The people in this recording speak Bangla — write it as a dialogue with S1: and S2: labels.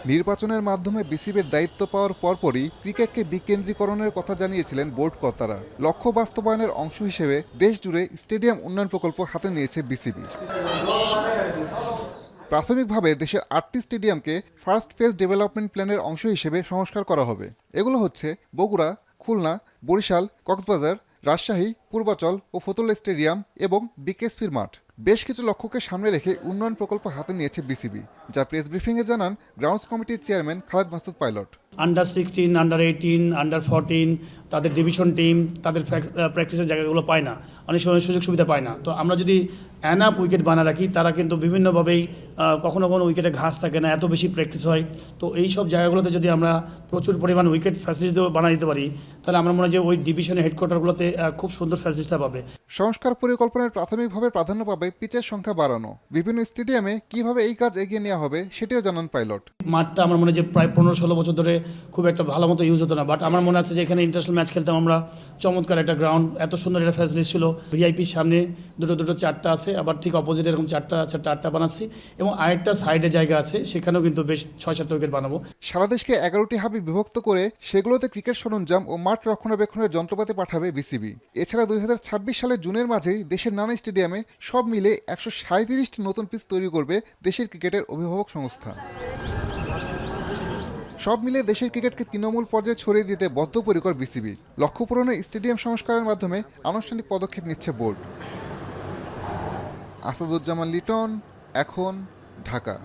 S1: নির্বাচনের মাধ্যমে বিসিবির দায়িত্ব পাওয়ার পরপরই ক্রিকেটকে বিকেন্দ্রীকরণের কথা জানিয়েছিলেন বোর্ড কর্তারা। লক্ষ্য বাস্তবায়নের অংশ হিসেবে দেশ জুড়ে স্টেডিয়াম উন্নয়ন প্রকল্প হাতে নিয়েছে বিসিবি। প্রাথমিকভাবে দেশের ৮টি স্টেডিয়ামকে ফার্স্ট ফেজ ডেভেলপমেন্ট প্ল্যানের অংশ হিসেবে সংস্কার করা হবে। এগুলো হচ্ছে বগুড়া, খুলনা, বরিশাল, কক্সবাজার, রাজশাহী, পূর্বাচল ও ফতুল্লা স্টেডিয়াম এবং বিকেএসপির মাঠ। বেশ কিছু লক্ষ্যকে সামনে রেখে উন্নয়ন প্রকল্প হাতে নিয়েছে বিসিবি, যা প্রেস ব্রিফিংয়ে জানান গ্রাউন্ডস কমিটির chairman Khaled Masud pilot.
S2: Under 16, under 18, under 14 তাদের ডিভিশন টিম তাদের প্র্যাকটিসের জায়গাগুলো পায় না, অনেক সময় সুযোগ সুবিধা পায় না। তো আমরা যদি অ্যানাপ উইকেট বানা রাখি, তারা কিন্তু বিভিন্নভাবেই কখনো কখনো উইকেটে ঘাস থাকে না, এত বেশি প্র্যাকটিস হয়। তো এই সব জায়গাগুলোতে যদি আমরা প্রচুর পরিমাণ উইকেট ফ্যাসিলিটি বানা দিতে পারি, তাহলে আমরা মনে হয় যে ওই ডিভিশনের হেডকোয়ার্টারগুলোতে খুব সুন্দর ফ্যাসিলিটিটা পাবে।
S1: সংস্কার পরিকল্পনার প্রাথমিকভাবে প্রাধান্য পাবে পিচের সংখ্যা বাড়ানো। বিভিন্ন স্টেডিয়ামে কিভাবে এই কাজ এগিয়ে নেওয়া হবে সেটিও জানান পাইলট।
S2: মাঠটা আমার মনে হয় যে প্রায় 15-16 বছর ধরে খুব একটা ভালো মতো ইউজ হতো না, বাট আমার মনে আছে যে এখানে ইন্টারন্যাশনাল ম্যাচ খেলতাম আমরা, চমৎকার একটা গ্রাউন্ড, এত সুন্দর একটা ফ্যাসিলিটি ছিল। ভিআইপির সামনে দুটো চারটা আছে, আবার ঠিক অপোজিট এরকম চারটা বানাচ্ছি, এবং আরেকটা সাইডে জায়গা আছে, সেখানেও কিন্তু বেশ 6-7টা উইকেট বানাবো।
S1: সারা দেশকে 11টি হাবে বিভক্ত করে সেগুলোতে ক্রিকেট সরঞ্জাম ও মাঠ রক্ষণাবেক্ষণের যন্ত্রপাতি পাঠাবে বিসিবি। এছাড়া 2026 সালের জুনের মাঝেই দেশের নানা স্টেডিয়ামে সব মিলে 137টি নতুন পিচ তৈরি করবে দেশের ক্রিকেটের অভিভাবক সংস্থা। সব মিলে দেশের ক্রিকেটকে তৃণমূল পর্যায়ে ছড়িয়ে দিতে বদ্ধপরিকর বিসিবি। লক্ষ্য পূরণে স্টেডিয়াম সংস্কারের মাধ্যমে আনুষ্ঠানিক পদক্ষেপ নিচ্ছে বোর্ড। আসাদুজ্জামান লিটন, এখন, ঢাকা।